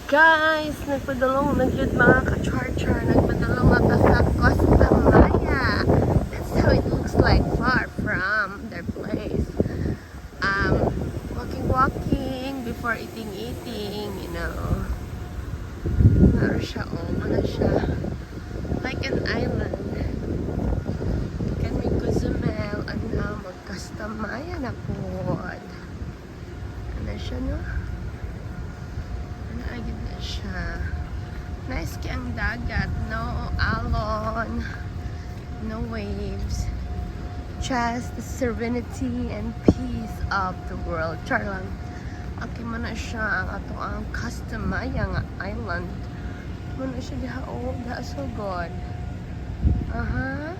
Guys, nagpadulong na dyan mga ka-charger. Nagpadulong na ta sa Costa Maya. That's how it looks like far from their place. Walking before eating, you know. Ano siya, ano siya. Like an island. Kami Cozumel, mag-Costa Maya na po. Ano siya, no? Agad na siya. Nice kaya ang dagat. No alon. No waves. Just the serenity and peace of the world. Char lang. Okay mo na siya ang ato ang Costa Maya nga island. Mo na siya diha. Oh, that's so good. Aha.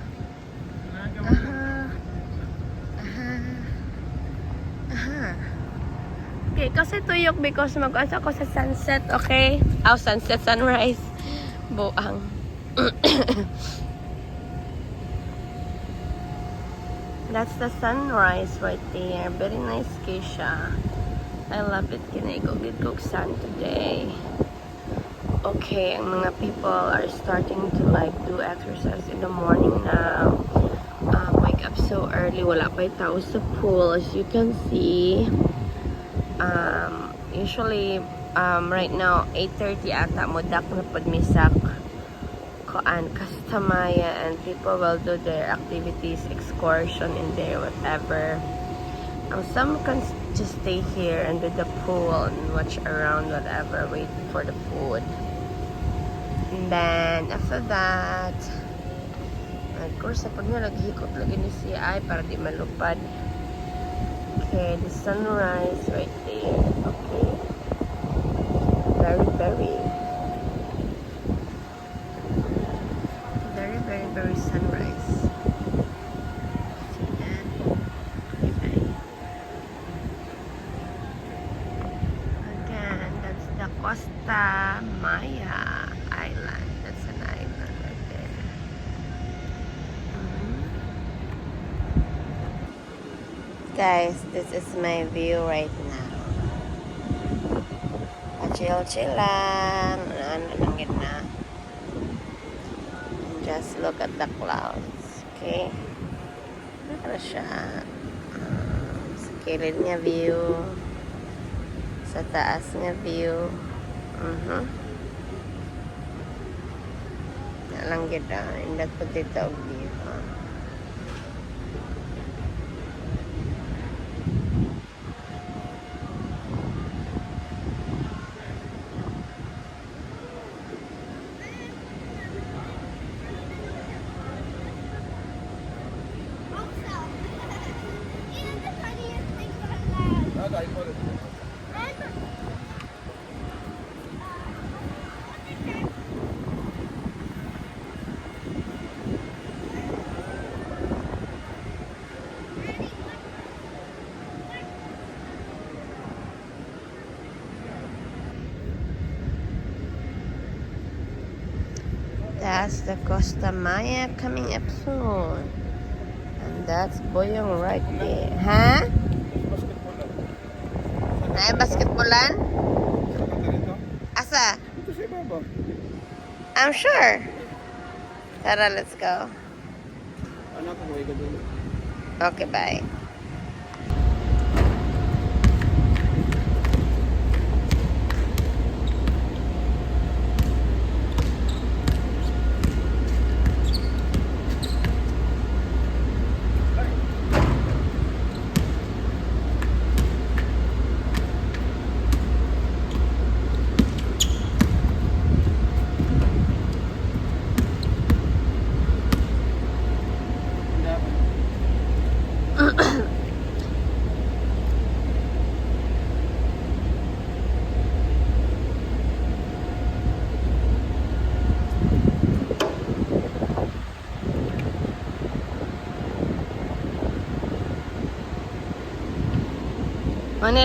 Okay, kasi tuyok because mag-asa ko sa sunset, okay? Oh, sunset, sunrise. Buang. That's the sunrise right there. Very nice, Keisha. I love it. Kinay-go sun today. Okay, ang mga people are starting to like do exercise in the morning now. Wake up so early. Wala pa tao sa pool, as you can see. Usually right now 8:30 ata modak na pagmisak koan Costa Maya, and people will do their activities, excursion in there, whatever. Some can just stay here and do the pool and watch around, whatever, wait for the food. And then after that, of course sa pag naghikot lagi ni si ay para di malupad. Okay, the sunrise right there. Okay. Very sunrise. See that? Okay. Again, that's the Costa Maya Island. That's an island right there. Guys, this is my view right now. Chill lang. Ano lang yun na. And just look at the clouds. Okay? Ano siya? Sa kilid nga view. Sa taas nga view. Nalang yun na. Indat po dito view. That's the Costa Maya coming up soon. And that's Boyong right there. Ha? Ay, basketballan? Asa? I'm sure. Tara, let's go. Okay, bye.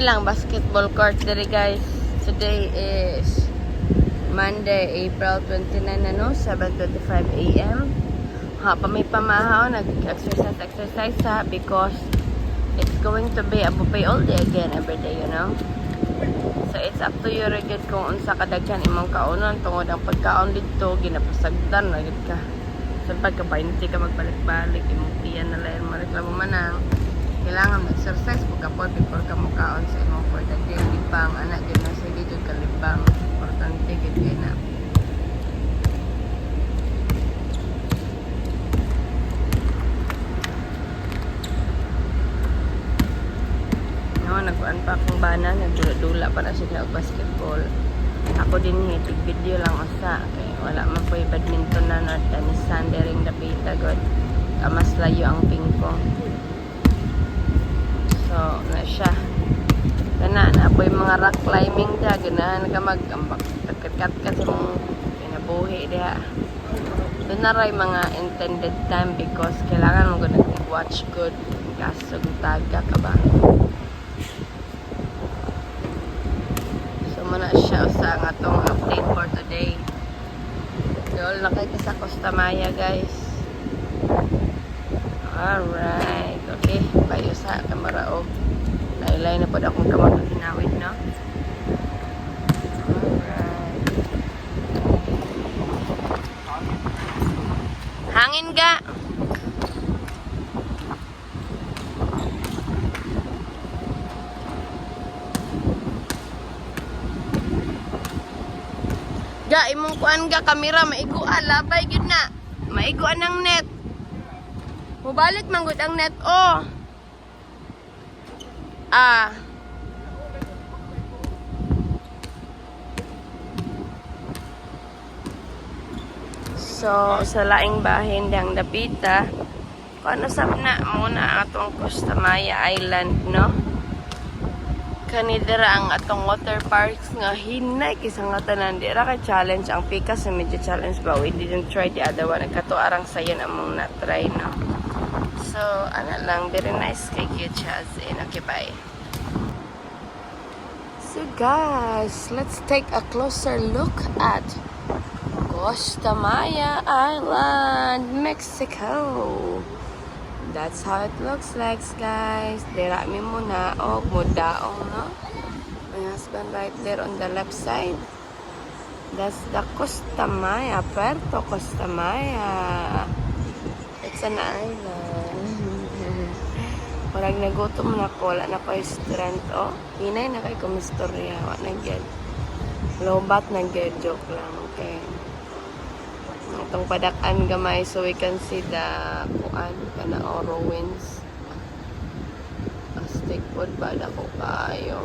Lang basketball court diri guys. Today is Monday, April 29 ano, 7:25 AM. May pamahaw, nag-exercise ha, because it's going to be a buffet all day again every day, you know. So it's up to you rin gid kung unsa kadaghan imong kaunon tungod ang pagkaon dito ginapasagdan na gid ka. Sa pagka-20 ka magbalik-balik imong tiyan na lain mo reklamo manang. Kailangan mag-exercise pagkapon before ka mukaon sa imong for the day. Libang anak gid na sige jud ka libang. Importante gid kay na. Nagkuan pa akong bana, nagdula-dula pa na siya og basketball. Ako din hitig video lang usa kay wala man po'y badminton na or tennis sandering dapita god. Mas layo ang pingpong. So, na siya. Kana na po'y mga rock climbing diha ganahan ka mag-ambak kat-kat sa mong pinabuhi diha. Doon na ray mga intended time because kailangan mo gud watch good kaso taga ka ba. Muna siya sa nga tong update for today. Yol na kayo sa Costa Maya guys. Alright. Okay. Bayo sa kamera og laylay na po akong kamera hinawid no. Alright. Hangin ga. Ga, imong kuan ga kamera maigo labay gid na. Maigo ang net. Mubalik man gud ang net oh. So sa laing bahin dang dapita. Kuno sab na muna atong Costa Maya Island no. Kanidira ang atong water parks nga hinay kisang nga tanan dira ka challenge ang Pikas na medyo challenge ba we didn't try the other one nagkato arang sayon among na try no. So ana lang very nice kay cute siya in okay bye. So guys, let's take a closer look at Costa Maya Island, Mexico. That's how it looks like, guys. Dira mi muna og mudaong, no? My husband right there on the left side. That's the Costa Maya, Puerto Costa Maya. It's an island. Parang nagutom na ko, wala na ko strength, oh. Hinay na kay kumistorya, wala na gyud. Lobat na gyud, joke lang, okay. Itong padakan gamay so we can see the kuan kana oro winds. Stick food bala ko kayo.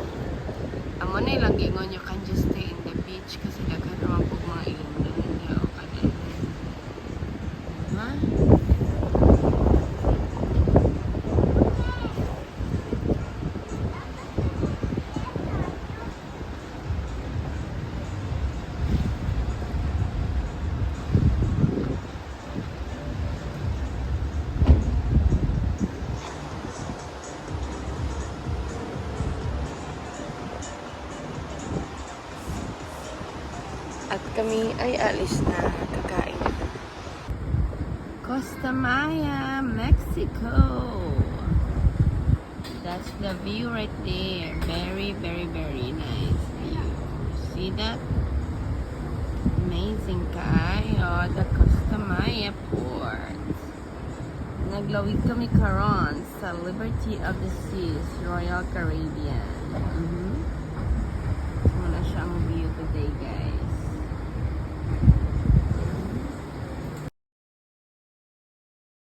Amo na ilang gingon you can just stay in the beach kasi daghan naman po mga ilong niya o kada. Ha? At kami ay alis na kakain. Costa Maya, Mexico. That's the view right there. Very, very, very nice view. See that? Amazing kayo. The Costa Maya Port. Naglawig kami karon sa Liberty of the Seas, Royal Caribbean.